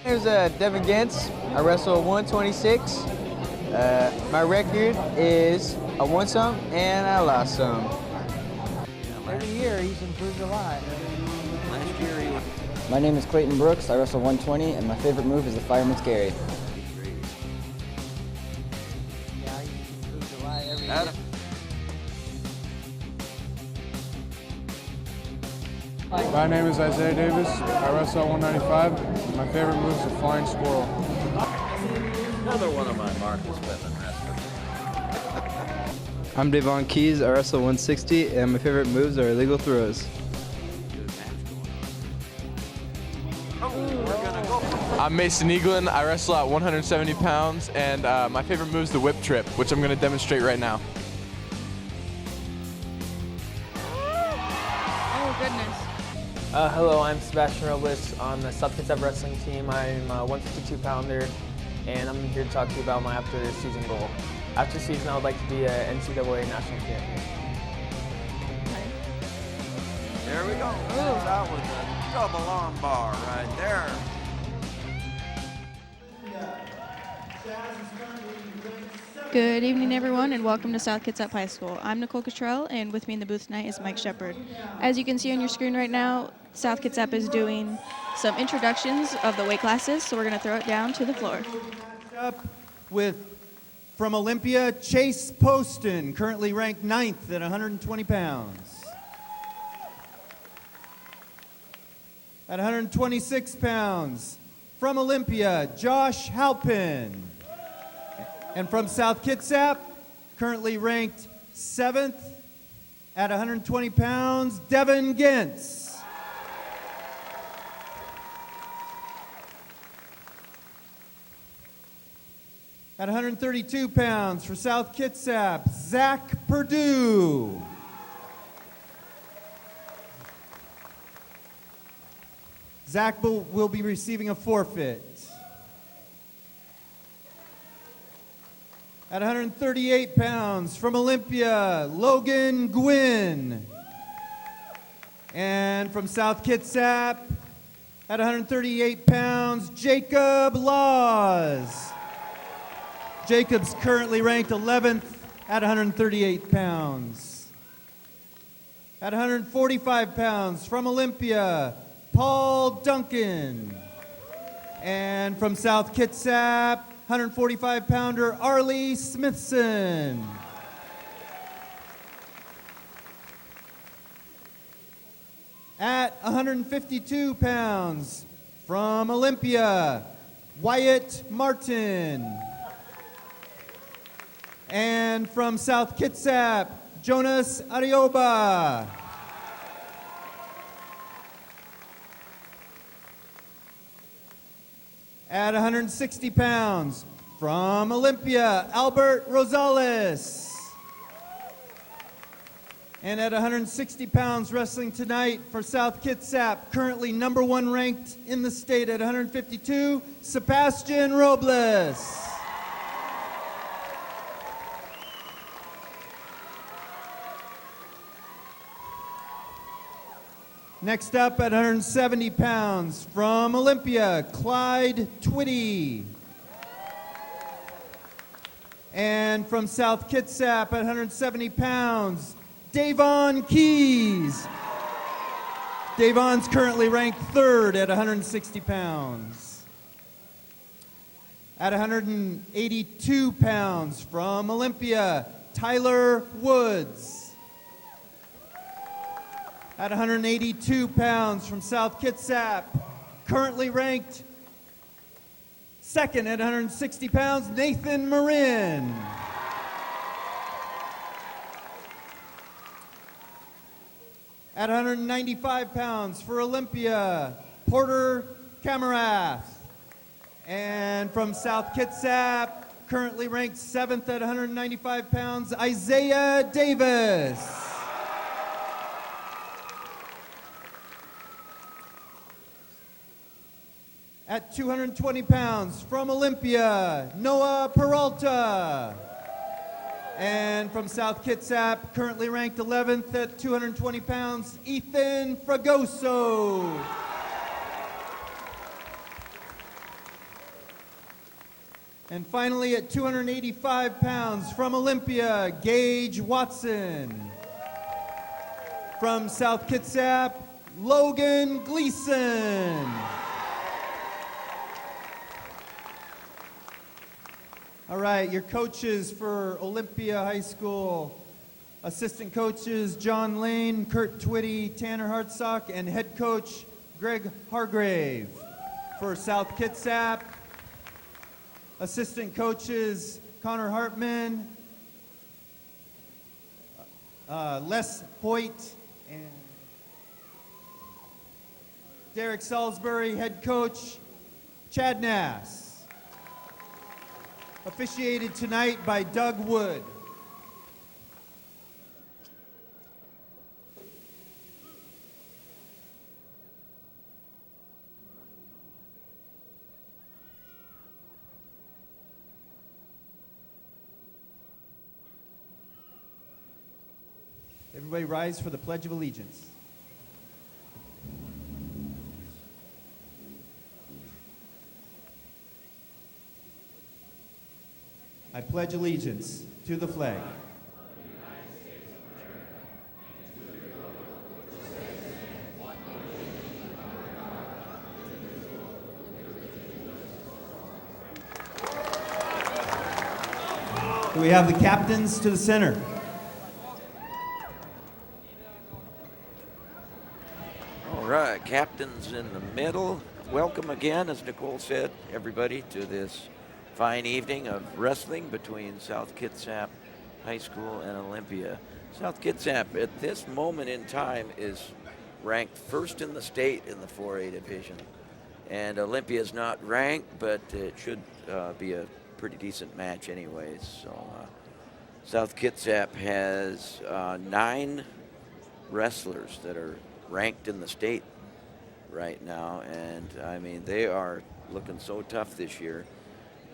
Here's Devin Gantz. I wrestle at 126. My record is I won some and I lost some. Every year he's improved a lot. Last year he was... My name is Clayton Brooks. I wrestle 120, and my favorite move is the Fireman's Carry. Yeah, he's improved a lot every year. Adam. My name is Isaiah Davis. I wrestle at 195. My favorite move is the Flying Squirrel. Another one of my Marcus Whitman wrestlers. I'm Devin Gantz. I wrestle 160, and my favorite moves are illegal throws. I'm Mason Eaglin. I wrestle at 170 pounds, and my favorite move is the whip trip, which I'm going to demonstrate right now. Oh, goodness. Hello, I'm Sebastian Robles on the South Kitsap wrestling team. I'm a 152-pounder, and I'm here to talk to you about my after-season goal. After season, I would like to be an NCAA national champion. There we go. That was a double arm bar right there. Good evening, everyone, and welcome to South Kitsap High School. I'm Nicole Cottrell, and with me in the booth tonight is Mike Shepard. As you can see on your screen right now, South Kitsap is doing some introductions of the weight classes, so we're going to throw it down to the floor. Up with, from Olympia, Chase Poston, currently ranked 9th at 120 pounds. At 126 pounds, from Olympia, Josh Halpin. And from South Kitsap, currently ranked 7th at 120 pounds, Devin Gantz. At 132 pounds for South Kitsap, Zach Perdue. Zach will be receiving a forfeit. At 138 pounds from Olympia, Logan Gwynn. And from South Kitsap, at 138 pounds, Jacob Laws. Jacob's currently ranked 11th at 138 pounds. At 145 pounds from Olympia, Paul Duncan. And from South Kitsap, 145-pounder Arlie Smithson. At 152 pounds from Olympia, Wyatt Martin. And from South Kitsap, Jonas Arioba. At 160 pounds, from Olympia, Albert Rosales. And at 160 pounds, wrestling tonight for South Kitsap, currently #1 ranked in the state at 152, Sebastian Robles. Next up at 170 pounds, from Olympia, Clyde Twitty. And from South Kitsap at 170 pounds, Davon Keys. Davon's currently ranked 3rd at 160 pounds. At 182 pounds, from Olympia, Tyler Woods. At 182 pounds from South Kitsap, currently ranked 2nd at 160 pounds, Nathan Marin. At 195 pounds for Olympia, Porter Camarath. And from South Kitsap, currently ranked 7th at 195 pounds, Isaiah Davis. At 220 pounds, from Olympia, Noah Peralta. And from South Kitsap, currently ranked 11th at 220 pounds, Ethan Fragoso. And finally, at 285 pounds, from Olympia, Gage Watson. From South Kitsap, Logan Gleason. All right, your coaches for Olympia High School. Assistant coaches John Lane, Kurt Twitty, Tanner Hartsock, and head coach Greg Hargrave. For South Kitsap, assistant coaches Connor Hartman, Les Hoyt, and Derek Salisbury, head coach Chad Nass. Officiated tonight by Doug Wood. Everybody rise for the Pledge of Allegiance. I pledge allegiance to the flag do we have the captains to the center? All right, captains in the middle. Welcome again, as Nicole said, everybody, to this fine evening of wrestling between South Kitsap High School and Olympia. South Kitsap at this moment in time is ranked first in the state in the 4A division. And Olympia is not ranked, but it should be a pretty decent match anyways. So South Kitsap has 9 wrestlers that are ranked in the state right now. And I mean, they are looking so tough this year.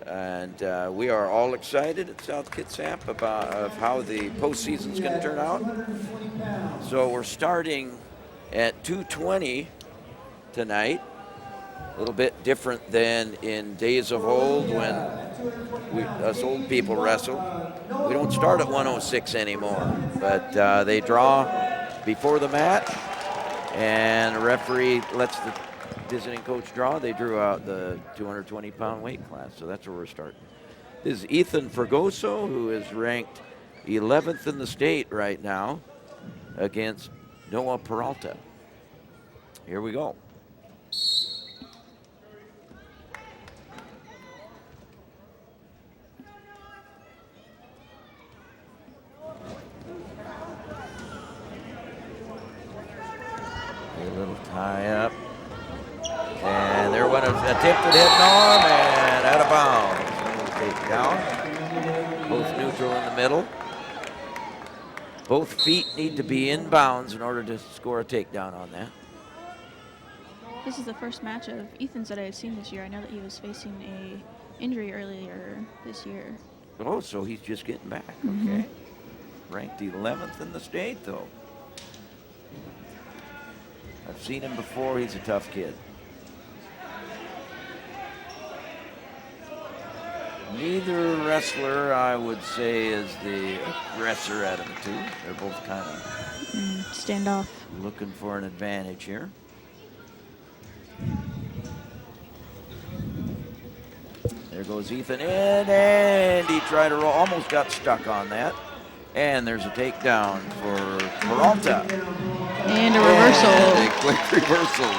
And we are all excited at South Kitsap about how the postseason is going to turn out. So we're starting at 220 tonight. A little bit different than in days of old when us old people wrestle. We don't start at 106 anymore, but they draw before the match, and the referee lets the visiting coach draw. They drew out the 220-pound weight class, so that's where we're starting. This is Ethan Fergoso, who is ranked 11th in the state right now, against Noah Peralta. Here we go. A little tie up. And there went an attempted head arm and out of bounds. Take down. Both neutral in the middle. Both feet need to be in bounds in order to score a takedown on that. This is the first match of Ethan's that I've seen this year. I know that he was facing a injury earlier this year. Oh, so he's just getting back. Mm-hmm. Okay. Ranked 11th in the state, though. I've seen him before. He's a tough kid. Neither wrestler, I would say, is the aggressor out of the two. They're both kind of stand off, looking for an advantage here. There goes Ethan in, and he tried to roll, almost got stuck on that. And there's a takedown for Peralta. And a reversal. And a quick reversal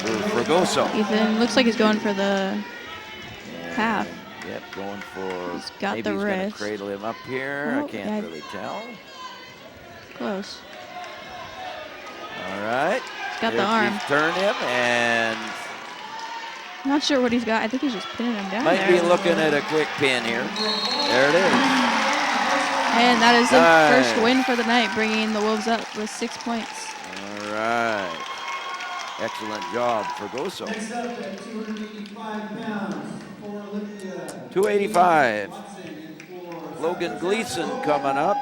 for Fregoso. Ethan looks like he's going for the half. Yep, going for, he's got maybe the he's going wrist. to cradle him up here. Oh, I can't really tell. Close. All right. He's got the arm. Turn him, and not sure what he's got. I think he's just pinning him down might there. be looking at a quick pin here. There it is. And that is the Nice. first win for the night, bringing the Wolves up with 6 points. All right. Excellent job for Goso. Next up at 285 pounds for Olympia. 285. Logan Gleason coming up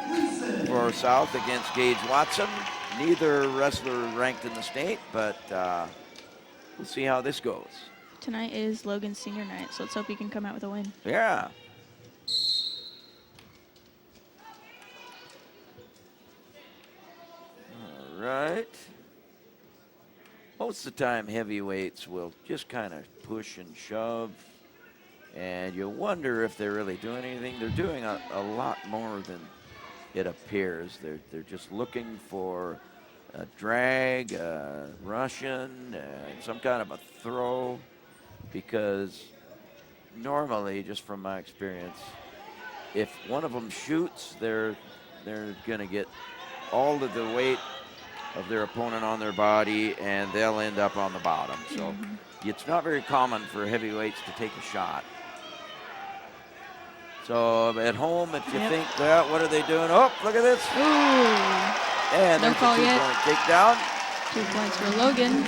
for South against Gage Watson. Neither wrestler ranked in the state, but we'll see how this goes. Tonight is Logan's senior night, so let's hope he can come out with a win. Yeah. All right. Most of the time, heavyweights will just kind of push and shove, and you wonder if they're really doing anything. They're doing a lot more than it appears. They're just looking for a drag, a Russian, some kind of a throw, because normally, just from my experience, if one of them shoots, they're going to get all of the weight of their opponent on their body, and they'll end up on the bottom. So it's not very common for heavyweights to take a shot. So at home, if you think, well, what are they doing? Oh, look at this. Ooh. And No call yet. 2-point takedown. 2 points for Logan.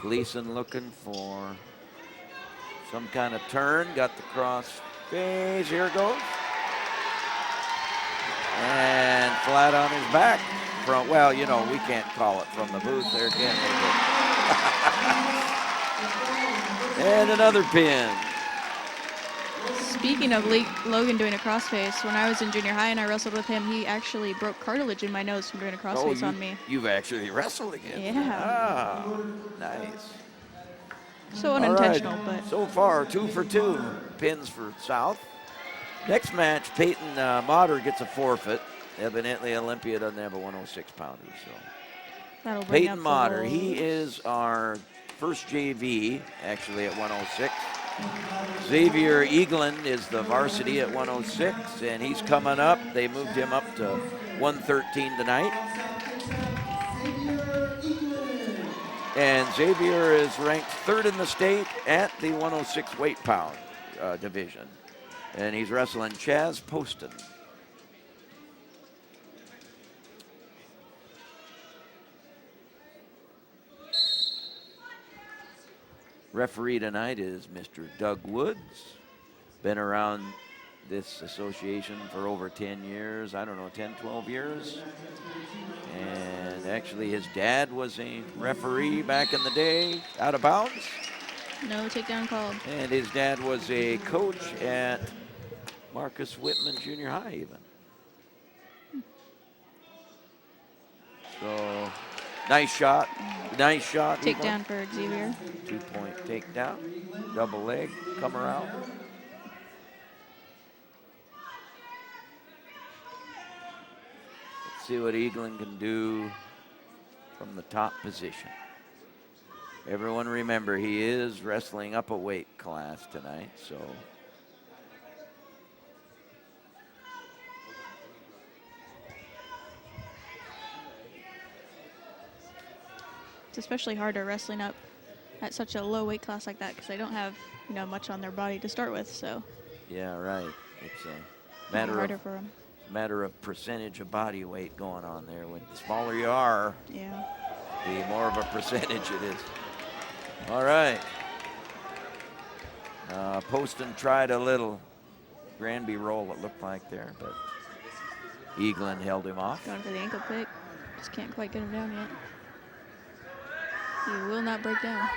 Gleason looking for some kind of turn. Got the cross face. Here it goes. And flat on his back. From, well, you know, we can't call it from the booth there, can we? And another pin. Speaking of Logan doing a crossface, when I was in junior high and I wrestled with him, he actually broke cartilage in my nose from doing a crossface on me. You've actually wrestled again. Yeah. Ah, nice. So unintentional, but. So far, 2 for 2 pins for South. Next match, Peyton Motter gets a forfeit. Evidently, Olympia doesn't have a 106-pounder, so. That'll bring Peyton up Motter, the he is our first JV, actually, at 106. Xavier Eaglin is the varsity at 106, and he's coming up. They moved him up to 113 tonight. And Xavier is ranked 3rd in the state at the 106 weight pound division. And he's wrestling Chaz Poston. Referee tonight is Mr. Doug Woods. Been around this association for over 10 years. I don't know, 10, 12 years. And actually his dad was a referee back in the day, out of bounds. No takedown called. And his dad was a coach at Marcus Whitman Junior High even. So, nice shot. Nice shot. Takedown for Xavier. 2-point takedown. Double leg. Come around. Let's see what Eaglin can do from the top position. Everyone remember, he is wrestling up a weight class tonight, so. It's especially harder wrestling up at such a low weight class like that because they don't have, you know, much on their body to start with. So. Yeah, right. It's a matter of percentage of body weight going on there. When the smaller you are, the more of a percentage it is. All right. Poston tried a little Granby roll, it looked like there, but Eaglin held him off. Going for the ankle pick. Just can't quite get him down yet. He will not break down.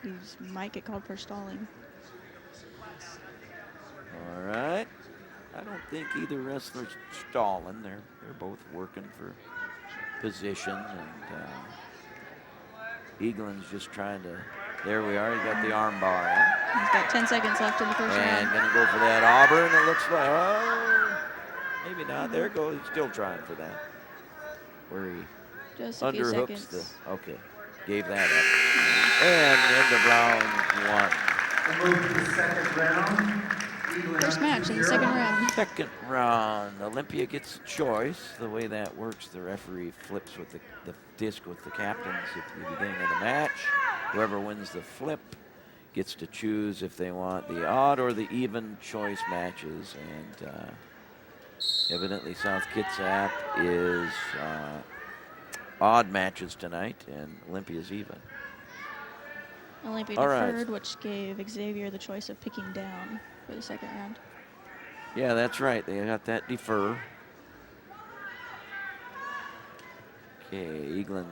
He might get called for stalling. All right. I don't think either wrestler's stalling. They're both working for position, and Eaglin's just trying to. There we are. He got the arm bar in. He's got 10 seconds left in the first round. And gonna go for that Auburn. It looks like, oh, maybe not. There it goes. He's still trying for that. Where he just a few underhooks seconds. Okay, gave that up. And end of round 1. We'll move to the second round. First match in the second round. Second round. Olympia gets a choice. The way that works, the referee flips with the disc with the captains at the beginning of the match. Whoever wins the flip gets to choose if they want the odd or the even choice matches. And evidently South Kitsap is odd matches tonight, and Olympia's even. Olympia deferred, which gave Xavier the choice of picking down. for the second round. Yeah, that's right. They got that defer. Okay, Eaglin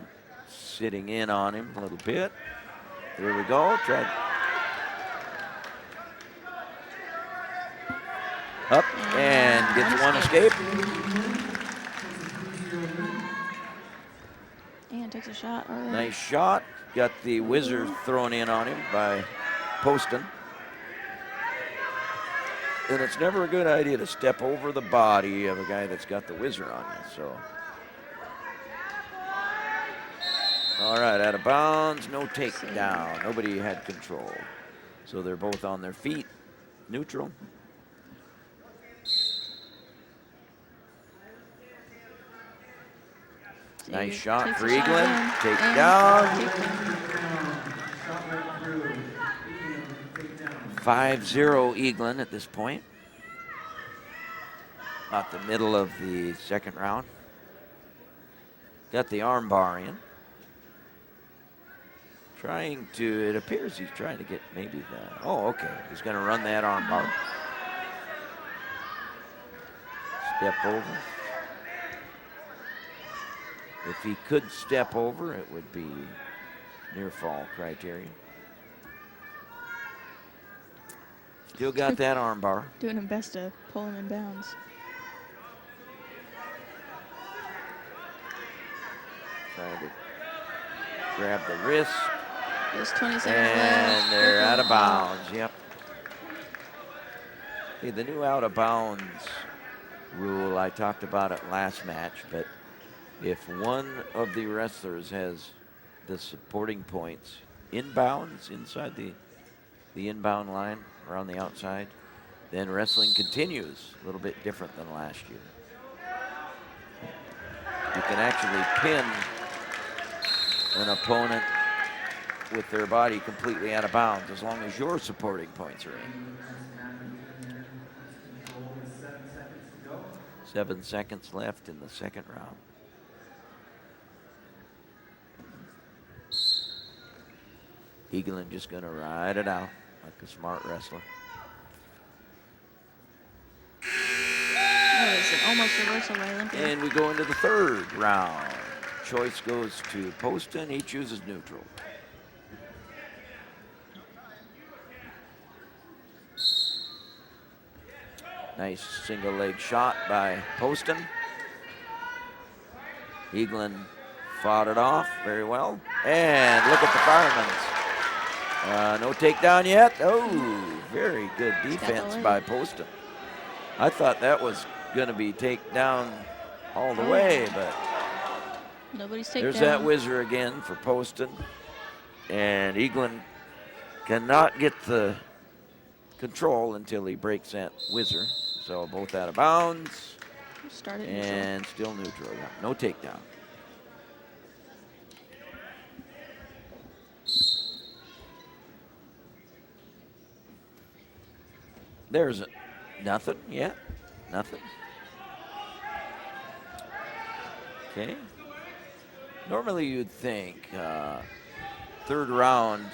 sitting in on him a little bit. There we go. Tried. Up and gets one escape. And takes a shot. All right. Nice shot. Got the whizzer thrown in on him by Poston. And it's never a good idea to step over the body of a guy that's got the whizzer on you. So, all right, out of bounds, no takedown. Nobody had control. So they're both on their feet, neutral. Nice shot for Eaglin. Takedown. 5-0 Eaglin at this point. About the middle of the second round. Got the arm bar in. Trying to, it appears he's trying to get maybe the, oh, okay. He's going to run that arm bar. Step over. If he could step over, it would be near fall criteria. Still got that arm bar. Doing his best to pull him in bounds. Trying to grab the wrist. There's 20 seconds and left. And they're out of bounds, yep. Okay, the new out of bounds rule, I talked about it last match, but if one of the wrestlers has the supporting points inbounds inside the inbound line or on the outside, then wrestling continues a little bit different than last year. You can actually pin an opponent with their body completely out of bounds as long as your supporting points are in. 7 seconds left in the second round. Eaglin just going to ride it out like a smart wrestler. That was an almost reversal by Olympia. And we go into the third round. Choice goes to Poston. He chooses neutral. Nice single leg shot by Poston. Eaglin fought it off very well. And look at the firemen's. No takedown yet. Oh, very good defense by Poston. I thought that was going to be takedown all the way, but nobody's takedown. There's that whizzer again for Poston. And Eaglin cannot get the control until he breaks that whizzer. So both out of bounds. Started and neutral. Still neutral. No takedown. There's nothing yet. Nothing. Okay. Normally you'd think third round,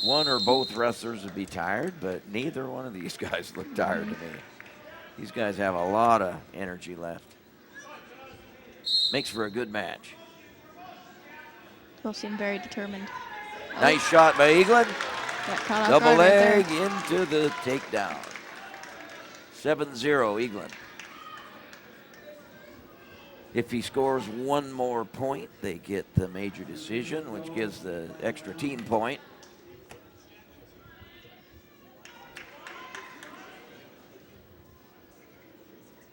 one or both wrestlers would be tired, but neither one of these guys look tired to me. These guys have a lot of energy left. Makes for a good match. Both seem very determined. Nice shot by Eaglin. Double leg right into the takedown. 7-0 Eaglin. If he scores one more point, they get the major decision, which gives the extra team point.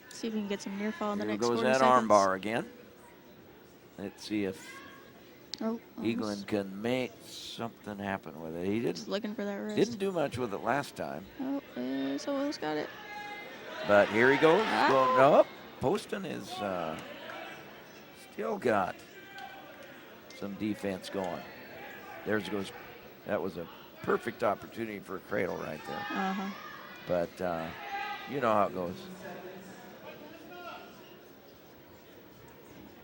See if we can get some near fall in the Here next goes 40 that seconds. arm bar again. Let's see if Oh, Eaglin can make something happen with it. He just looking for that wrist. didn't do much with it last time. Oh, someone else got it. But here he goes. Going up. Poston is still got some defense going. There's goes. That was a perfect opportunity for a cradle right there. Uh-huh. But you know how it goes.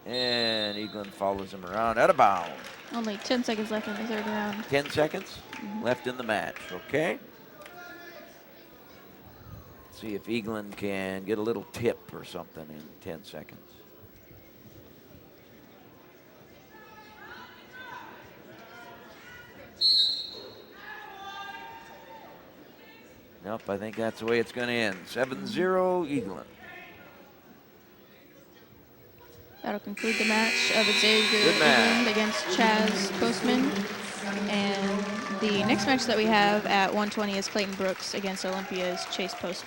And Eaglin follows him around out of bounds. Only 10 seconds left in the third round. 10 seconds left in the match, okay? See if Eaglin can get a little tip or something in 10 seconds. Nope, I think that's the way it's going to end. 7-0 Eaglin. That'll conclude the match of Xavier Good match. England against Chaz Postman. And the next match that we have at 120 is Clayton Brooks against Olympia's Chase Poston.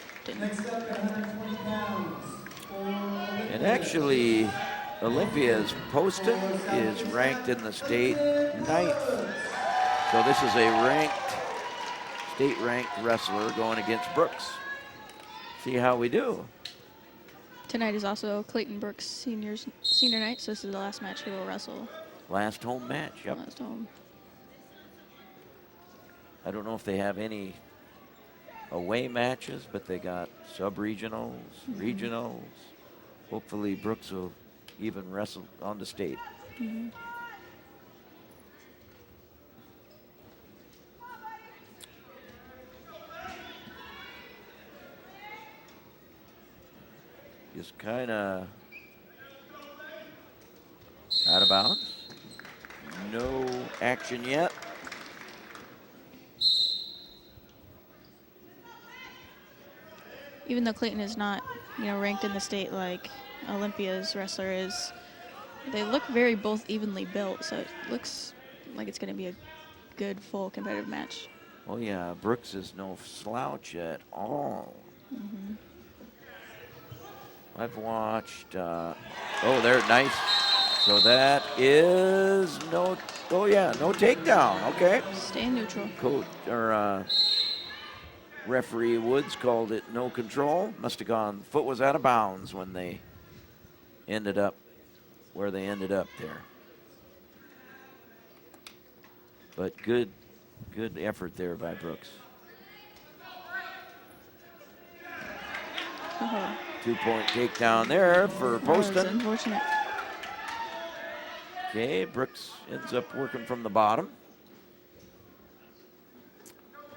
And actually, Olympia's Poston is ranked in the state 9th. So this is a state-ranked wrestler going against Brooks. See how we do. Tonight is also Clayton Brooks senior night, so this is the last match he will wrestle. Last home match, yep. Last home. I don't know if they have any away matches, but they got sub-regionals, regionals. Hopefully Brooks will even wrestle on the state. Just kind of out of bounds. No action yet. Even though Clayton is not, ranked in the state like Olympia's wrestler is, they look both evenly built, so it looks like it's going to be a good, full competitive match. Oh yeah, Brooks is no slouch at all. I've watched, oh, there, nice. So that is no takedown, okay. Stay neutral. Coach, or referee Woods called it no control. Must have gone, foot was out of bounds when they ended up where they ended up there. But good effort there by Brooks. 2-point takedown there for Poston. Unfortunate. Okay, Brooks ends up working from the bottom.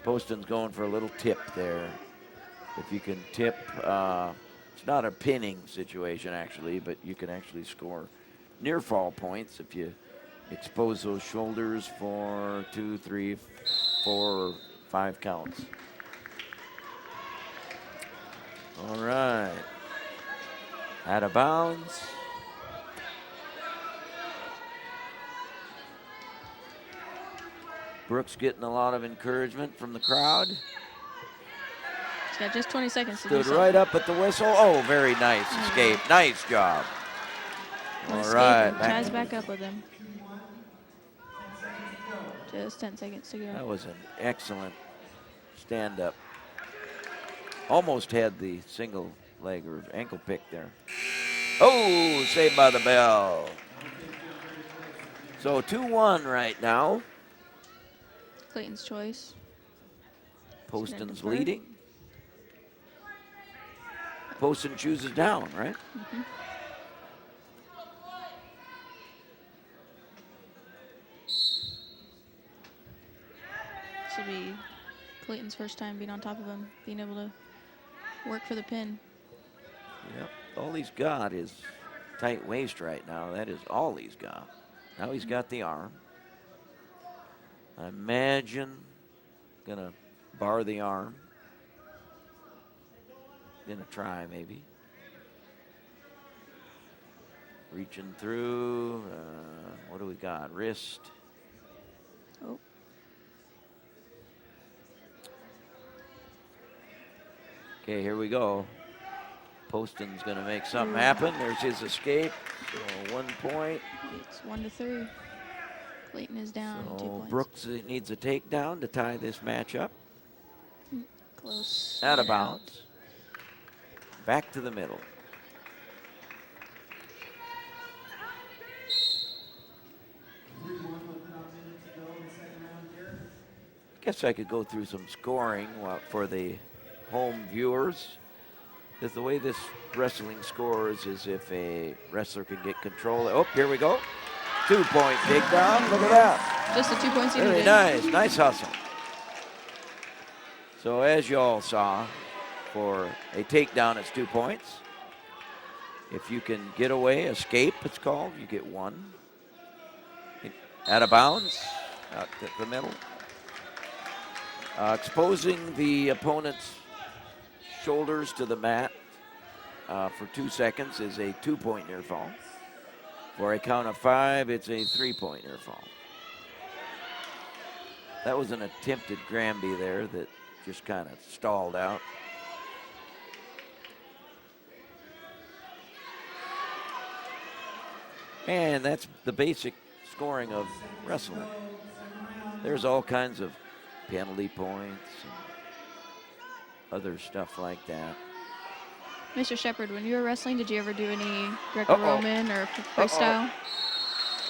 Poston's going for a little tip there. If you can tip, it's not a pinning situation actually, but you can actually score near fall points if you expose those shoulders for 2, 3, 4, 5 counts. All right. Out of bounds. Brooks getting a lot of encouragement from the crowd. He's got just 20 seconds to Stood do right up at the whistle. Oh, very nice escape. Nice job. All right. Chaz back up with him. Just 10 seconds to go. That was an excellent stand-up. Almost had the single leg or ankle pick there. Oh, saved by the bell. So 2-1 right now. Clayton's choice. Poston's leading. Poston chooses down, right? This will be Clayton's first time being on top of him, being able to work for the pin. Yep. All he's got is tight waist right now. That is all he's got. Now he's got the arm. I imagine gonna bar the arm. Gonna try maybe. Reaching through. What do we got? Wrist. Oh. Okay, here we go. Poston's gonna make something happen. There's his escape. So 1 point. It's 1-3. Clayton is down 2 points. Brooks needs a takedown to tie this match up. Close. Out of bounds. Back to the middle. Guess I could go through some scoring for the home viewers. Because the way this wrestling scores is if a wrestler can get control. Oh, here we go. 2-point takedown. Look at that. Just the 2 points. Very nice. Nice hustle. So as you all saw, For a takedown, it's 2 points. If you can get away, escape, it's called, you get 1. Out of bounds, out to the middle. Exposing the opponent's shoulders to the mat for 2 seconds is a 2-point near fall. For a count of 5, it's a 3-point near fall. That was an attempted Granby there that just kind of stalled out. And that's the basic scoring of wrestling. There's all kinds of penalty points and other stuff like that. Mr. Shepard, when you were wrestling, did you ever do any Greco-Roman or freestyle?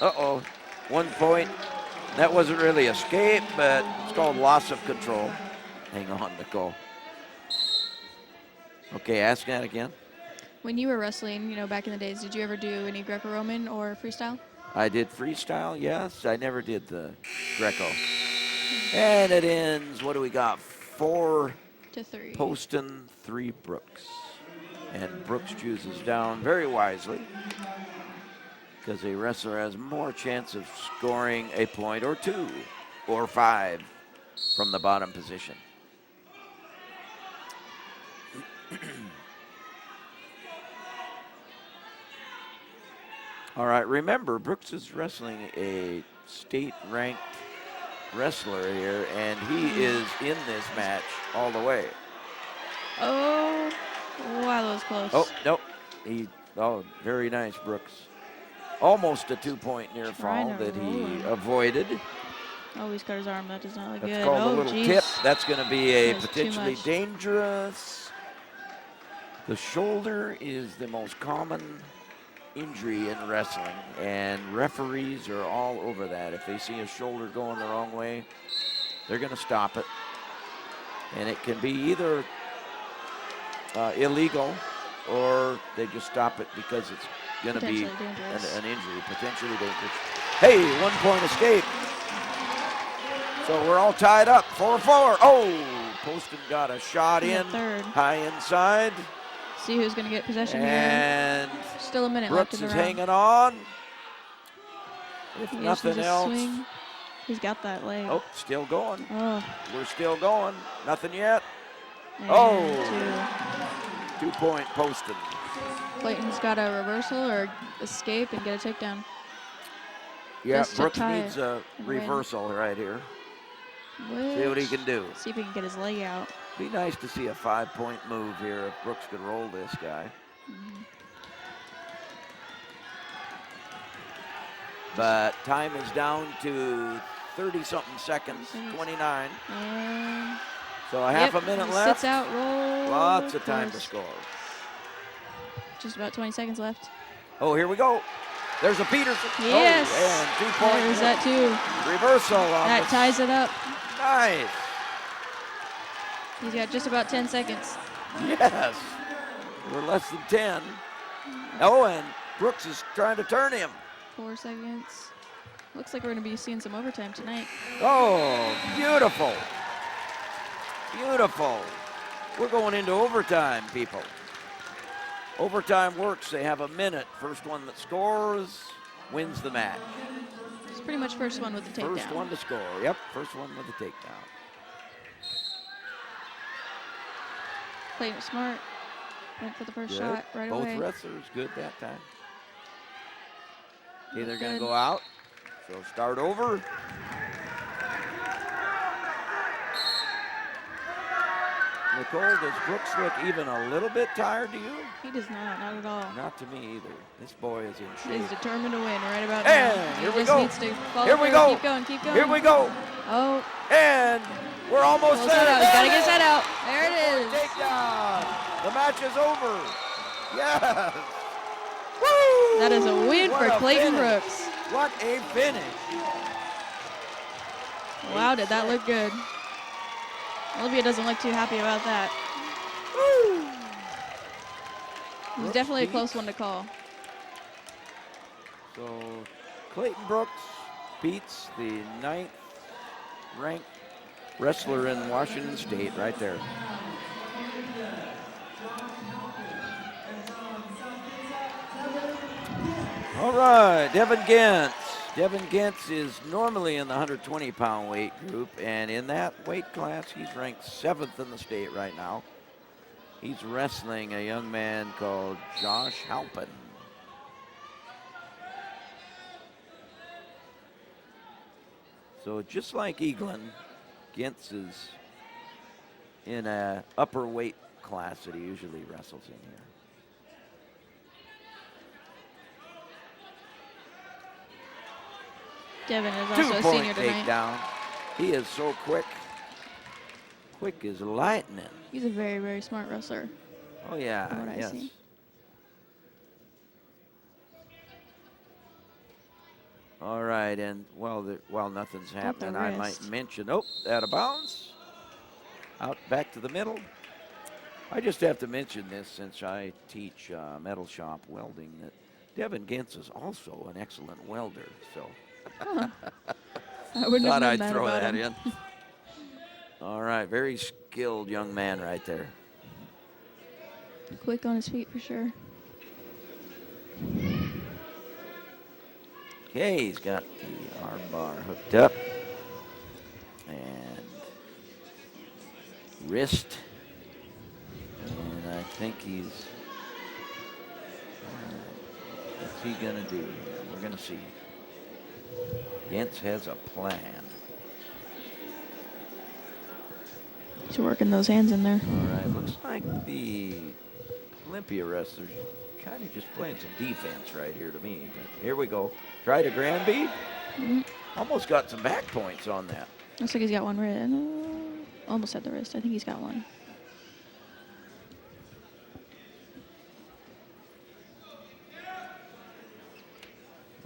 Uh-oh, 1 point. That wasn't really escape, but it's called loss of control. Hang on, Nicole. Okay, ask that again. When you were wrestling, you know, back in the days, did you ever do any Greco-Roman or freestyle? I did freestyle, yes. I never did the Greco. And it ends, what do we got? 4 to 3. Poston, 3 Brooks. And Brooks chooses down very wisely because a wrestler has more chance of scoring a point or 2 or 5 from the bottom position. All right, remember, Brooks is wrestling a state-ranked wrestler here, and he is in this match all the way. Oh, wow, that was close. Oh, nope. Very nice, Brooks. Almost a 2-point near fall that he avoided. Oh, he's cut his arm. That does not look That's good. called a little tip. That's going to be a That is potentially too much. dangerous. The shoulder is the most common injury in wrestling, and referees are all over that. If they see a shoulder going the wrong way, they're going to stop it. And it can be either illegal or they just stop it because it's going to be an injury, potentially dangerous. Hey, 1-point escape. So we're all tied up, 4-4. Oh, Poston got a shot in, high inside. See who's going to get possession and here. Still a minute Brooks left in is the round. hanging on. If He nothing else. Swing. He's got that leg. Oh, still going. Oh. We're still going. Nothing yet. And Oh, 2-point Poston. Clayton's got a reversal or escape and get a takedown. Yeah, Just to Brooks tie needs it a and win. reversal right here. See what he can do. See if he can get his leg out. Be nice to see a 5-point move here if Brooks could roll this guy. But time is down to 30-something seconds, 29. And So a half a minute left. Sits out, roll. Lots of time to score. Just about 20 seconds left. Oh, here we go. There's a Peterson. Yes. Oh, and 2 points. There's that too. Reversal on That ties it up. Nice. He's got just about 10 seconds. Yes. We're less than 10. Oh, and Brooks is trying to turn him. 4 seconds. Looks like we're going to be seeing some overtime tonight. Oh, beautiful. Beautiful. We're going into overtime, people. Overtime works. They have a minute. First one that scores wins the match. It's pretty much first one with the takedown. First one to score. Yep, first one with the takedown. Played it smart. Went for the first Good. shot right Both away. wrestlers good that time. Okay, they're going to Good. go out. So start over. Nicole, does Brooks look even a little bit tired to you? He does not at all. Not to me either. This boy is in shape. He's determined to win right about And now. here He we just go. needs to follow Here we through. go. Keep going, keep going. Here we go. Oh. And we're almost Almost there. set out. He's got to There get it set is. out. There it is. Takedown. The match is over. Yes. Woo! That is a win What for a Clayton finish. Brooks. What a finish. Wow, did that look good. Olympia doesn't look too happy about that. Woo! It was Brooks definitely a beats. close one to call. So Clayton Brooks beats the 9th ranked wrestler in Washington State right there. All right, Devin Gantz. Devin Gantz is normally in the 120-pound weight group, and in that weight class, he's ranked 7th in the state right now. He's wrestling a young man called Josh Halpin. So just like Eaglin, Gantz is in a upper weight class that he usually wrestles in here. Devin is also a senior tonight. Takedown. He is so quick. Quick as lightning. He's a very, very smart wrestler. Oh, yeah. From what I Yes. see. All right, and while nothing's Got the happening, I might wrist. mention, out of bounds. Out back to the middle. I just have to mention this since I teach metal shop welding, that Devin Gantz is also an excellent welder. So Huh. I wouldn't have thought known I'd that throw about that him. in. All right, very skilled young man right there. Quick on his feet for sure. Okay, he's got the arm bar hooked up. And wrist. And I think he's, all right, what's he gonna do here? We're gonna see. Gantz has a plan. He's working those hands in there. All right, looks like the Olympia wrestlers kind of just playing some defense right here to me. But here we go. Try to grand beat. Almost got some back points on that. Looks like he's got one wrist. Almost at the wrist. I think he's got one.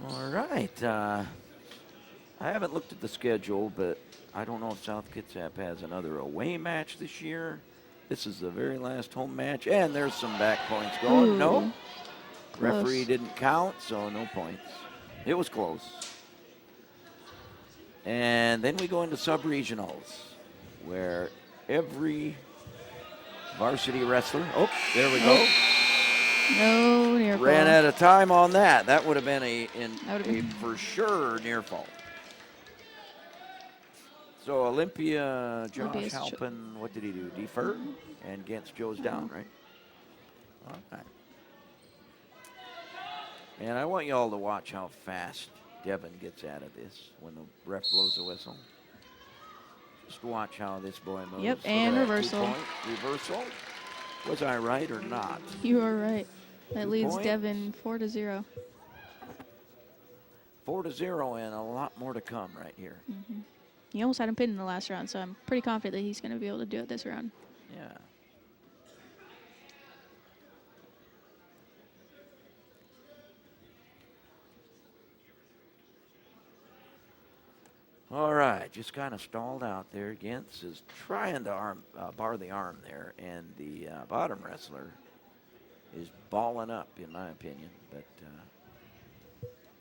All right. I haven't looked at the schedule, but I don't know if South Kitsap has another away match this year. This is the very last home match, and there's some back points going. Ooh, No, close. referee didn't count, so no points. It was close. And then we go into sub-regionals, where every varsity wrestler, oh, there we go. No near Ran fall. out of time on that. That would have been a That would've been- for sure near fall. So Olympia, Josh Olympia's Halpin, what did he do? Defer? And Gantz Joe's down, right? All right. And I want you all to watch how fast Devin gets out of this when the ref blows the whistle. Just watch how this boy moves. Yep, Look at and that, reversal. 2-point reversal. Was I right or not? You are right. That 2 leads points. Devin 4-0. 4-0 and a lot more to come right here. He almost had him pinned in the last round, so I'm pretty confident that he's going to be able to do it this round. Yeah. All right, just kind of stalled out there. Gantz is trying to bar the arm there, and the bottom wrestler is balling up, in my opinion. But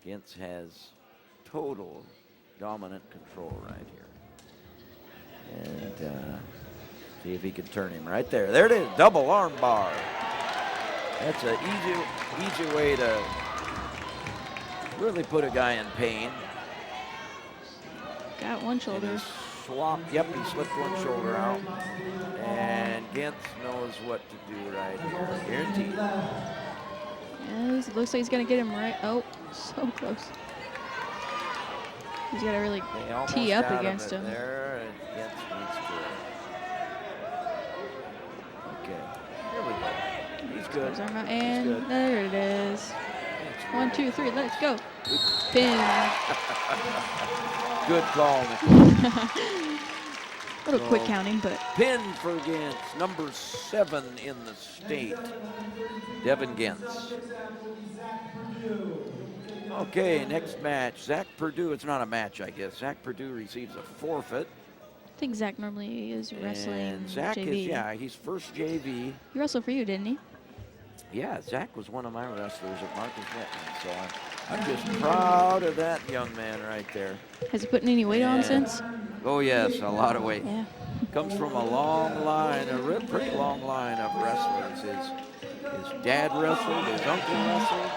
Gantz has total dominant control right here. And see if he can turn him right there. There it is, double arm bar. That's an easy way to really put a guy in pain. Got one shoulder. Swap. Yep, he slipped one shoulder out. And Gantz knows what to do right here. Guaranteed. Yeah, it looks like he's going to get him right. Oh, so close. He's got to really They almost tee up got against him. him. There, and Gantz needs to. Okay, here we go. He's good. Goes arm out, He's and good. there it is. 1, 2, 3, let's go. Pin. Good call, Nicole. A little quick counting, but Pin for Gantz, number 7 in the state, Devin Gantz. Okay, next match, Zach Purdue. It's not a match, I guess. Zach Purdue receives a forfeit. I think Zach normally is wrestling And Zach JV. is, yeah, he's first JV. He wrestled for you, didn't he? Yeah, Zach was one of my wrestlers at Marcus Whitman, so I'm just proud of that young man right there. Has he put any weight on since? Oh yes, a lot of weight. Yeah. Comes from a long line, pretty long line of wrestlers. His dad wrestled, his uncle wrestled,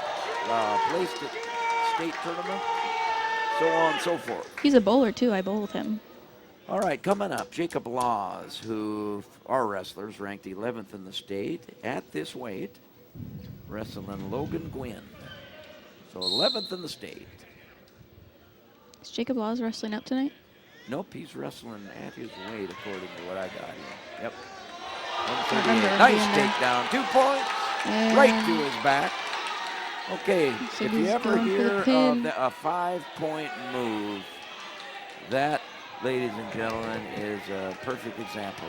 state tournament, so on and so forth. He's a bowler, too. I bowl with him. All right, coming up, Jacob Laws, who are wrestlers, ranked 11th in the state at this weight, wrestling Logan Gwynn. So 11th in the state. Is Jacob Laws wrestling up tonight? Nope, he's wrestling at his weight according to what I got here. Yep. Remember 138. Nice being there. takedown. 2 points. And Right to his back. Okay, So if you he's ever going for the hear of pin. a 5-point move, that, ladies and gentlemen, is a perfect example.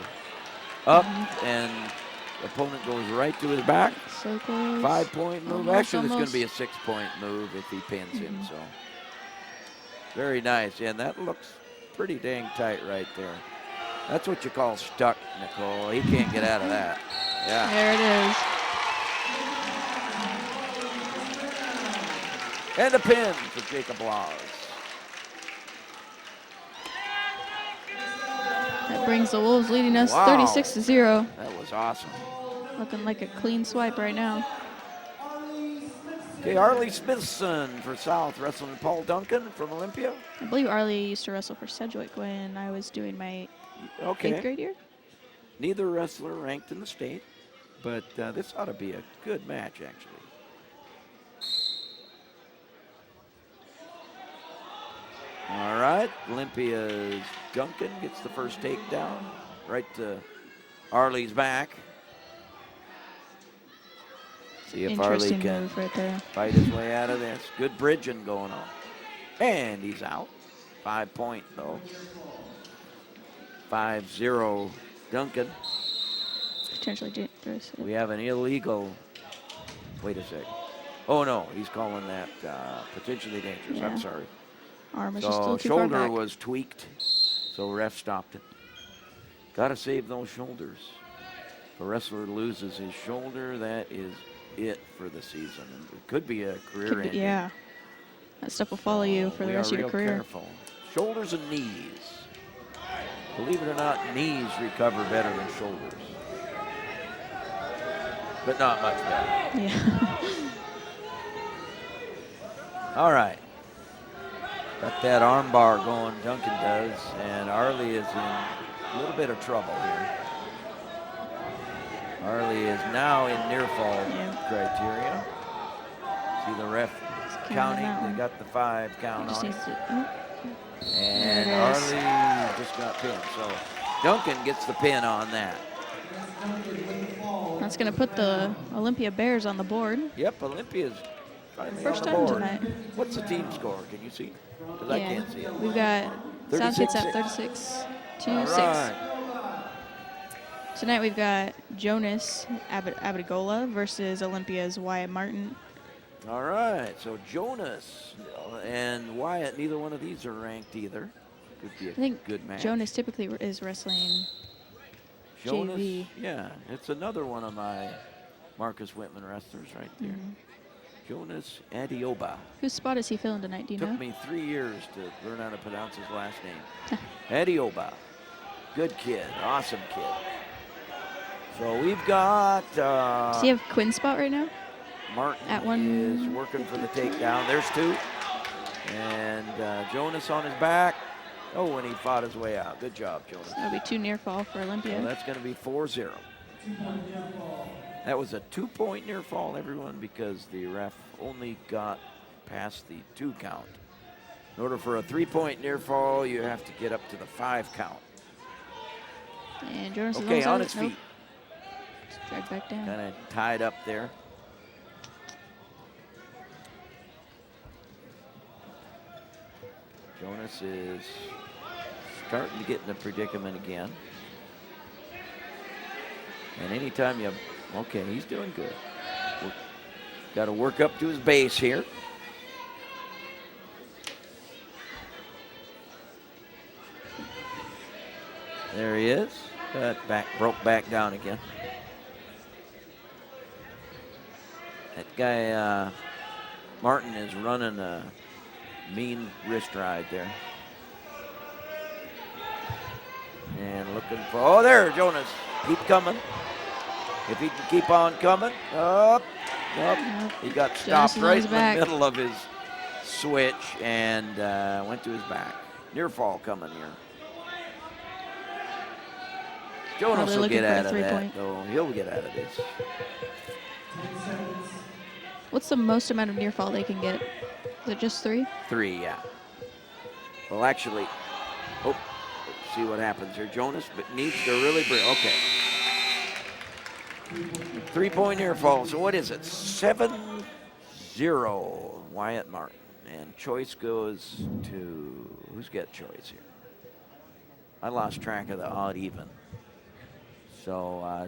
Up and the opponent goes right to his back. So close. 5-point move. Almost, Actually, it's going almost. to be a 6-point move if he pins him. So very nice, and that looks pretty dang tight right there. That's what you call stuck, Nicole. He can't get out of that. Yeah. There it is. And a pin for Jacob Laws. That brings the Wolves leading us Wow. 36-0. That was awesome. Looking like a clean swipe right now. Okay, Arlie Smithson for South, wrestling Paul Duncan from Olympia. I believe Arlie used to wrestle for Sedgwick when I was doing my 8th grade year. Neither wrestler ranked in the state, but this ought to be a good match, actually. All right, Olympia's Duncan gets the first takedown right to Arlie's back. See if Arlie Interesting can move right there. fight his way out of this. Good bridging going on. And he's out. 5-point, though. 5-0 Duncan. Potentially dangerous. We have an illegal. Wait a sec. Oh, no, he's calling that potentially dangerous. Yeah. I'm sorry. Arm is just a So little too far shoulder back. was tweaked, so ref stopped it. Got to save those shoulders. If a wrestler loses his shoulder, that is it for the season. It could be a career Could be- ending. yeah. That stuff will follow you for the We rest are of your real career. Careful. Shoulders and knees. Believe it or not, knees recover better than shoulders. But not much better. Yeah. All right. Got that arm bar going, Duncan does, and Arlie is in a little bit of trouble here. Arlie is now in near fall criteria. See the ref counting. They got the 5 count Just on it. needs to, And There it is. Arlie just got pinned. So Duncan gets the pin on that. that's going to put the Olympia Bears on the board. Yep, Olympia's finally First on the time board. tonight. What's the team score? Can you see? Because I Yeah. can't see it. We've got South 36-6. Kitsap 36-6. All right. Tonight we've got Jonas Abigola versus Olympia's Wyatt Martin. All right, so Jonas and Wyatt, neither one of these are ranked either. Could be a I think good match. Jonas typically is wrestling Jonas, JV. yeah, it's another one of my Marcus Whitman wrestlers right there. Mhm. Jonas Adioba. Whose spot is he filling tonight, do you know? Took me 3 years to learn how to pronounce his last name. Adioba. Good kid, awesome kid. So we've got Does he have Quinn's spot right now? Martin At one- is working for the takedown. There's 2. And Jonas on his back. Oh, and he fought his way out. Good job, Jonas. That'll be 2 near fall for Olympia. So that's going to be 4-0. That was a 2-point near fall, everyone, because the ref only got past the 2 count. In order for a 3-point near fall, you have to get up to the 5 count. And Jonas is Okay, almost on out. its Nope. feet. Just dragged back down. Kind of tied up there. Jonas is starting to get in a predicament again. And anytime you, okay, he's doing good. Got to work up to his base here. There he is. That broke back down again. That guy, Martin, is running a mean wrist ride there. And looking for, oh, there, Jonas. Keep coming. If he can keep on coming. Up. He got stopped is on right his in back. the middle of his switch and went to his back. Near fall coming here. Jonas will get out of that, though. He'll get out of this. What's the most amount of near fall they can get? Is it just 3? 3, yeah. Well, actually, let's see what happens here. Jonas needs to really bring, okay. 3-point near fall. So what is it? 7-0, Wyatt Martin. And choice goes to, who's got choice here? I lost track of the odd even. So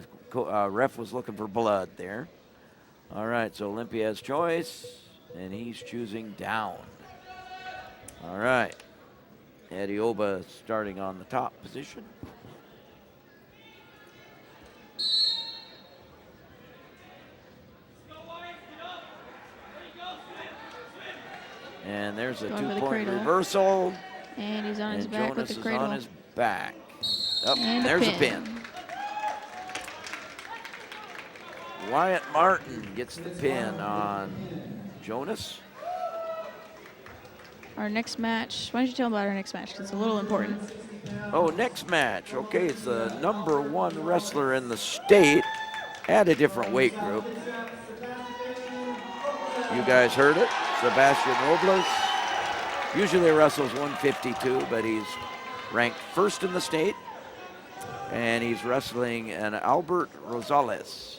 ref was looking for blood there. All right, so Olympia has choice, and he's choosing down. All right. Adioba starting on the top position. And there's a 2-point reversal. And he's on his back Jonas with the cradle. is on his back. Oh, and there's a pin. Wyatt Martin gets the pin on Jonas. Our next match, why don't you tell them about our next match, because it's a little important. Oh, next match. Okay, it's the #1 wrestler in the state at a different weight group. You guys heard it, Sebastian Robles. Usually wrestles 152, but he's ranked 1st in the state. And he's wrestling an Albert Rosales.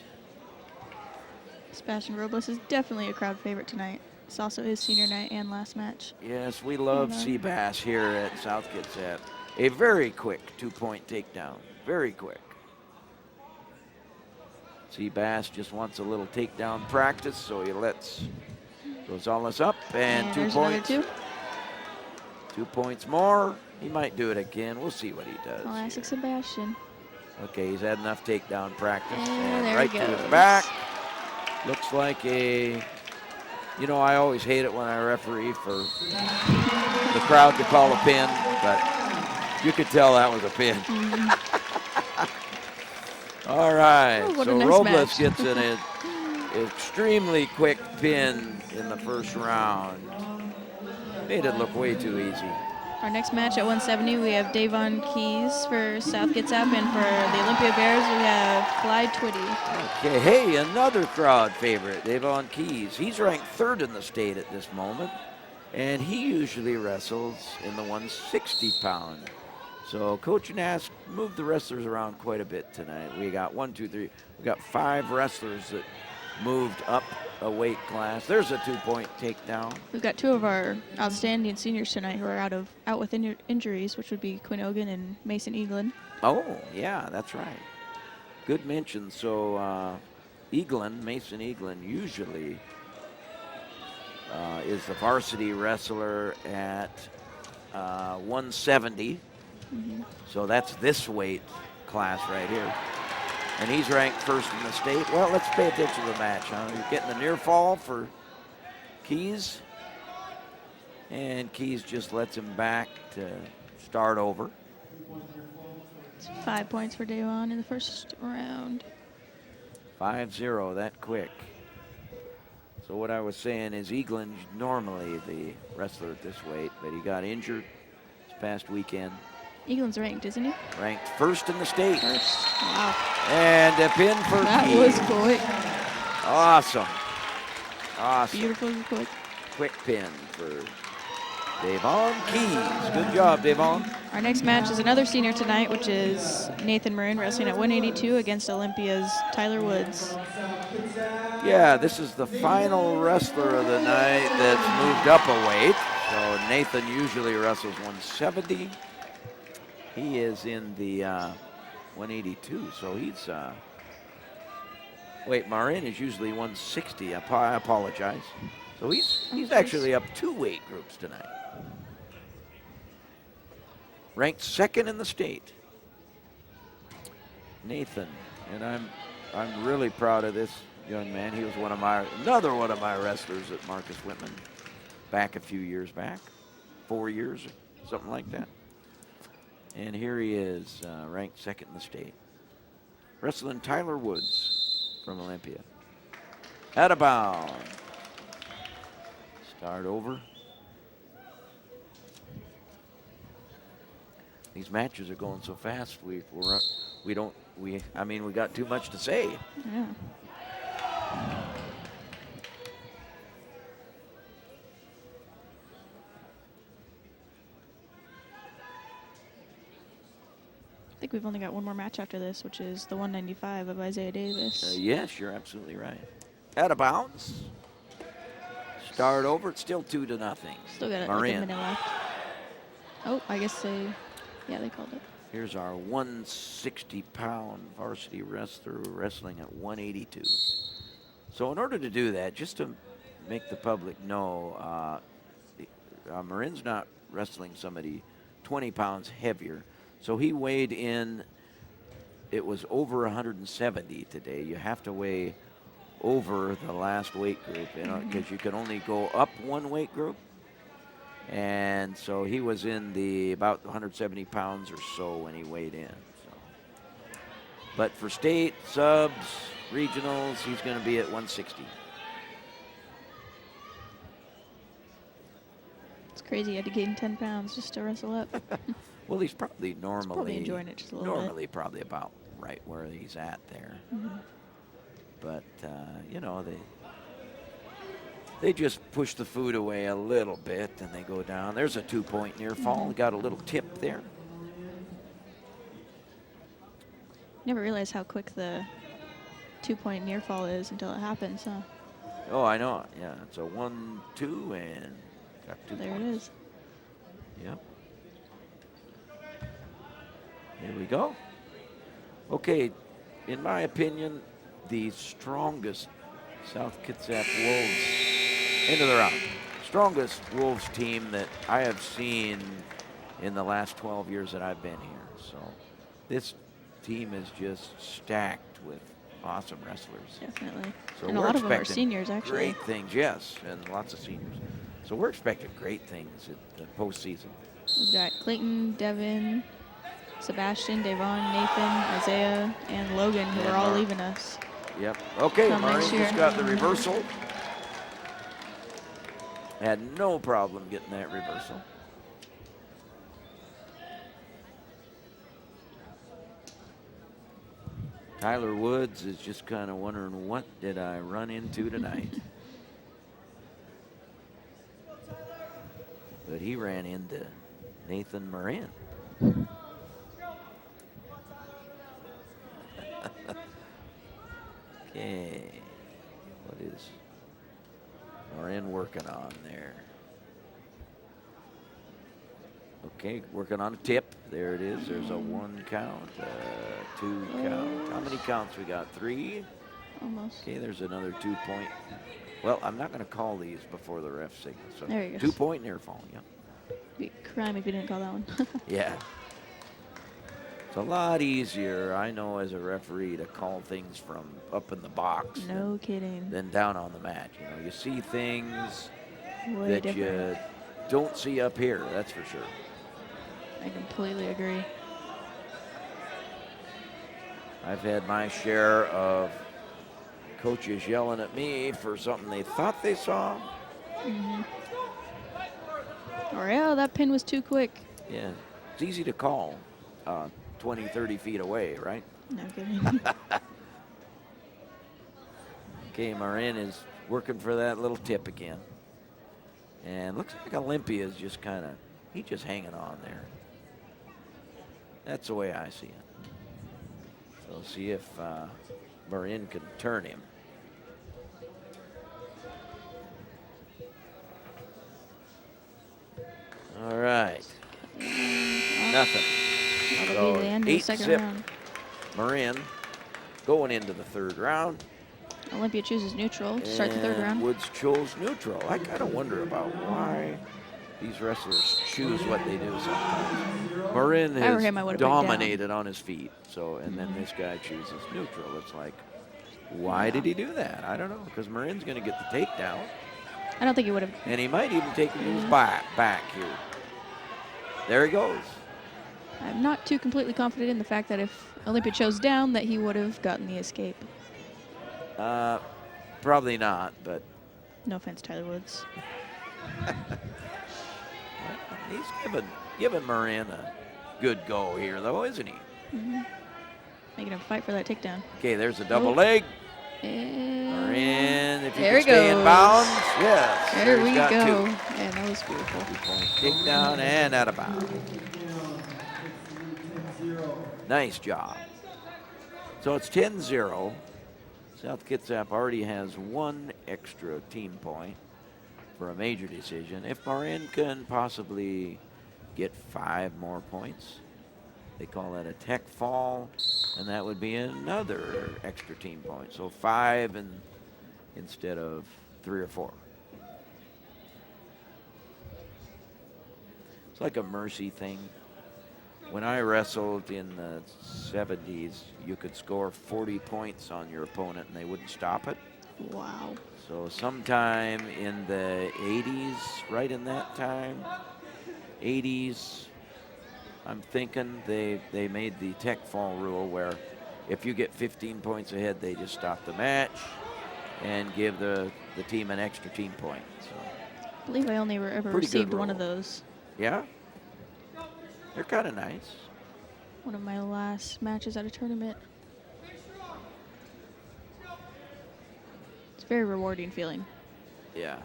Sebastian Robles is definitely a crowd favorite tonight. It's also his senior night and last match. Yes, we love Seabass here at South Kitsap. A very quick 2-point takedown. Very quick. Seabass just wants a little takedown practice, so he lets Rosales up. And 2 points. 2 points more. He might do it again. We'll see what he does. Classic Sebastian. Okay, he's had enough takedown practice. And right to his back. Looks like a, you know, I always hate it when I referee for the crowd to call a pin, but you could tell that was a pin. All right, so nice Robles gets an extremely quick pin in the first round. Made it look way too easy. Our next match at 170, we have Devin Gantz for South Kitsap, and for the Olympia Bears, we have Clyde Twitty. Okay, hey, another crowd favorite, Devin Gantz. He's ranked 3rd in the state at this moment, and he usually wrestles in the 160-pound. So Coach Nass moved the wrestlers around quite a bit tonight. We got 1, 2, 3. We got 5 wrestlers that moved up a weight class. There's a 2-point takedown. We've got 2 of our outstanding seniors tonight who are out with injuries, which would be Quinn Ogan and Mason Eaglin. Oh, yeah, that's right. Good mention. So Mason Eaglin usually is the varsity wrestler at 170. So that's this weight class right here. And he's ranked 1st in the state. Well, let's pay attention to the match, huh? You're getting the near fall for Keys. And Keys just lets him back to start over. It's 5 points for Devon in the first round. 5-0, that quick. So what I was saying is Eaglin's normally the wrestler at this weight, but he got injured this past weekend. Eaglin's ranked, isn't he? Ranked 1st in the state. 1st. Wow. And a pin for That Keys. was quick. Awesome. Awesome. Beautiful quick. Quick pin for Devin Keys. Good job, Devin. Our next match is another senior tonight, which is Nathan Marin wrestling at 182 against Olympia's Tyler Woods. Yeah, this is the final wrestler of the night that's moved up a weight. So Nathan usually wrestles 170. He is in the 182, so he's, wait, Marin is usually 160. I apologize. So he's actually up 2 weight groups tonight. Ranked 2nd in the state. Nathan, and I'm really proud of this young man. He was another one of my wrestlers at Marcus Whitman back a few years back, 4 years, something like that. And here he is, ranked 2nd in the state. Wrestling Tyler Woods from Olympia. Out of bounds. Start over. these matches are going so fast. We got too much to say. Yeah. I think we've only got one more match after this, which is the 195 of Isaiah Davis. Yes, you're absolutely right. Out of bounds. Start over. It's still 2-0. Still got like a minute left. Oh, I guess they called it. Here's our 160-pound varsity wrestler wrestling at 182. So in order to do that, just to make the public know, Marin's not wrestling somebody 20 pounds heavier. So he weighed in, it was over 170 today. You have to weigh over the last weight group, because you can only go up one weight group. And so he was in the about 170 pounds or so when he weighed in. So. But for state, subs, regionals, he's going to be at 160. It's crazy. He had to gain 10 pounds just to wrestle up. Well, he's probably normally enjoying it just a little bit. Probably about right where he's at there. But they just push the food away a little bit and they go down. There's a 2-point near fall. Got a little tip there. Never realized how quick the 2-point near fall is until it happens, huh? Oh, I know. Yeah, it's a 1-2 and got 2 there points. It is. Yep. Here we go. Okay, in my opinion, the strongest South Kitsap Wolves into the round. Strongest Wolves team that I have seen in the last 12 years that I've been here. So this team is just stacked with awesome wrestlers. Definitely. So and a lot of them are seniors, actually. Great things, yes, and lots of seniors. So we're expecting great things at the postseason. We've got Clayton, Devin, Sebastian, Devon, Nathan, Isaiah, and Logan, who are all leaving us. Yep. Okay, Marin next year. just got the reversal. Had no problem getting that reversal. Tyler Woods is just kind of wondering, what did I run into tonight? But he ran into Nathan Marin. Okay, what is Marin working on there? Okay, working on a tip. There it is. There's a 1 count, 2 count. How many counts we got? 3? Almost. Okay, there's another 2-point. Well, I'm not going to call these before the ref signal. So there you go. 2-point near fall, yeah. Be a crime if you didn't call that one. Yeah. It's a lot easier, I know, as a referee to call things from up in the box. No kidding. Than down on the mat. You know, you see things Way that different. you don't see up here, that's for sure. I completely agree. I've had my share of coaches yelling at me for something they thought they saw. Or, yeah, that pin was too quick. Yeah, it's easy to call 20, 30 feet away, right? No kidding. Okay, Marin is working for that little tip again. And looks like Olympia is just kind of, he's just hanging on there. That's the way I see it. So see if Marin can turn him. All right. Nothing. That'll be the end of the second 8-zip round. Marin going into the 3rd round. Olympia chooses neutral to start the 3rd round. Woods chose neutral. I kind of wonder about why these wrestlers choose what they do sometimes. Marin If I were him, I has would've put it down. dominated on his feet. So, and then this guy chooses neutral. It's like, why did he do that? I don't know, because Marin's going to get the takedown. I don't think he would have. And he might even take him back here. There he goes. I'm not too completely confident in the fact that if Olympia chose down, that he would have gotten the escape. Probably not, but No offense, Tyler Woods. he's giving Marin good go here, though, isn't he? Mm-hmm. Making him fight for that takedown. Okay, there's a double leg. And Marin, if you there can he stay in goes. bounds. Yes. There we got go. two. And that was beautiful. 2-point takedown and out of bounds. Nice job. So it's 10-0. South Kitsap already has one extra team point for a major decision. If Marin can possibly get 5 more points, they call that a tech fall, and that would be another extra team point. So 5 instead of 3 or 4. It's like a mercy thing. When I wrestled in the 70s, you could score 40 points on your opponent and they wouldn't stop it. Wow. So sometime in the 80s, right in that time, 80s, I'm thinking they made the tech fall rule where if you get 15 points ahead, they just stop the match and give the team an extra team point. So, I believe I only ever pretty received good one of rule. those. Yeah? They're kind of nice. One of my last matches at a tournament. It's a very rewarding feeling. Yeah.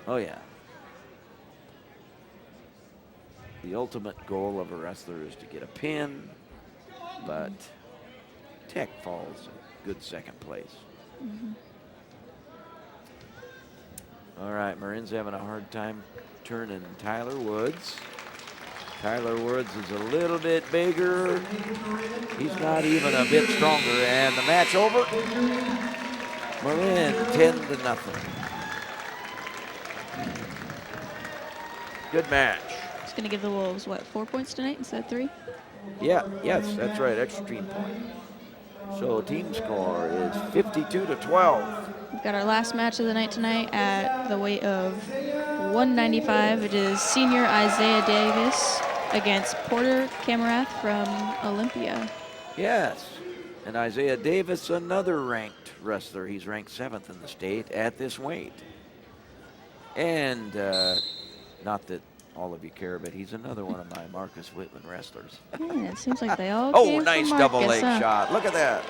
Oh, yeah. The ultimate goal of a wrestler is to get a pin, but tech falls a good second place. Mm-hmm. All right, Marin's having a hard time turning Tyler Woods. Tyler Woods is a little bit bigger. He's not even a bit stronger. And the match over. Marin 10-0. Good match. Just going to give the Wolves, what, 4 points tonight instead of 3? Yeah, yes, that's right, extra team point. So team score is 52-12. We've got our last match of the night tonight at the weight of 195. It is senior Isaiah Davis against Porter Camarath from Olympia. Yes, and Isaiah Davis, another ranked wrestler. He's ranked 7th in the state at this weight. And not that all of you care, but he's another one of my Marcus Whitman wrestlers. Yeah, it seems like they all Oh, came nice from double Marcus, leg shot. Look at that.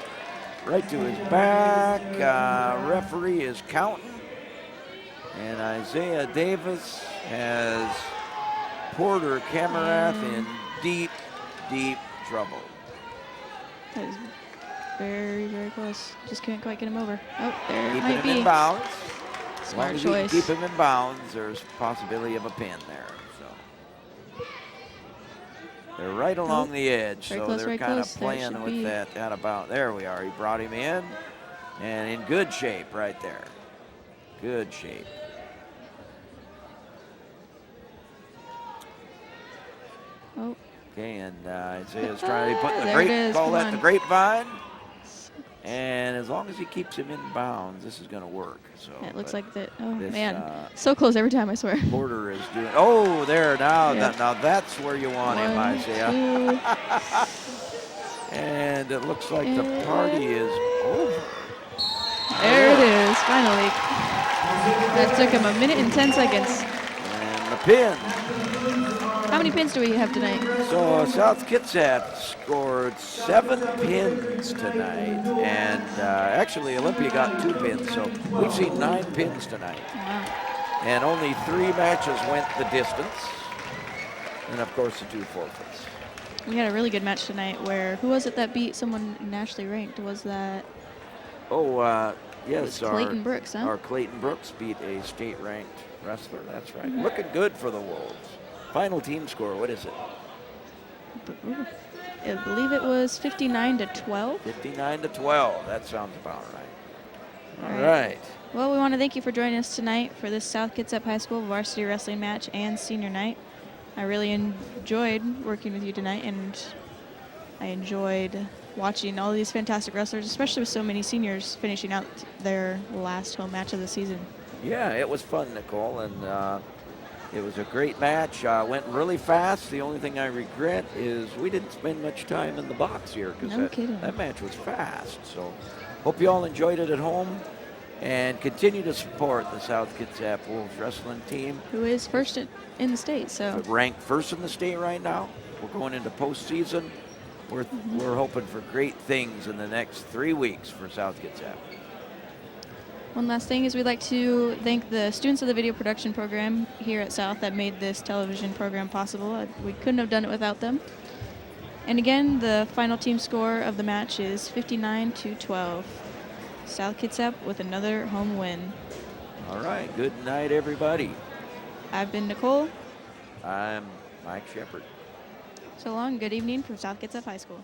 Right to his back. Referee is counting. And Isaiah Davis has Porter Camarath in deep, deep trouble. That is very, very close. Just can't quite get him over. Oh, there it Keeping might him be. in bounds. Smart As long as choice. you keep him in bounds, there's possibility of a pin there. So they're right along the edge, Very so close, they're very kind of close. That playing should with be- that out about. There we are. He brought him in, and in good shape right there. Good shape. Oh. Okay, and Isaiah's trying to put the There it is, call come that on. the grapevine. And as long as he keeps him in bounds, this is going to work. So Yeah, it looks but like that. Oh, this, man. So close every time, I swear. Porter is doing. Oh, there now. Yeah. Now that's where you want him, One, Isaiah. And it looks like the party is over. There it is, finally. That took him 1 minute and 10 seconds. And the pin. How many pins do we have tonight? So South Kitsap scored 7 pins tonight, and actually Olympia got 2 pins, so we've seen 9 pins tonight. Wow. And only 3 matches went the distance, and of course the 2 forfeits. We had a really good match tonight where, who was it that beat someone nationally ranked? Was that? Oh, yes, was Clayton Brooks, huh? Our Clayton Brooks beat a state-ranked wrestler. That's right. Looking good for the Wolves. Final team score, what is it? I believe it was 59-12. 59-12. That sounds about right. All All right. Well, we want to thank you for joining us tonight for this South Kitsap High School varsity wrestling match and senior night. I really enjoyed working with you tonight, and I enjoyed watching all these fantastic wrestlers, especially with so many seniors finishing out their last home match of the season. Yeah, it was fun, Nicole, and it was a great match. Went really fast. The only thing I regret is we didn't spend much time in the box here because No kidding. that match was fast. So hope you all enjoyed it at home, and continue to support the South Kitsap Wolves wrestling team. Who is first in the state, so. Ranked first in the state right now. we're going into postseason. We're hoping for great things in the next 3 weeks for South Kitsap. One last thing is we'd like to thank the students of the video production program here at South that made this television program possible. We couldn't have done it without them. And again, the final team score of the match is 59-12. South Kitsap with another home win. All right, good night, everybody. I've been Nicole. I'm Mike Shepard. So long, good evening from South Kitsap High School.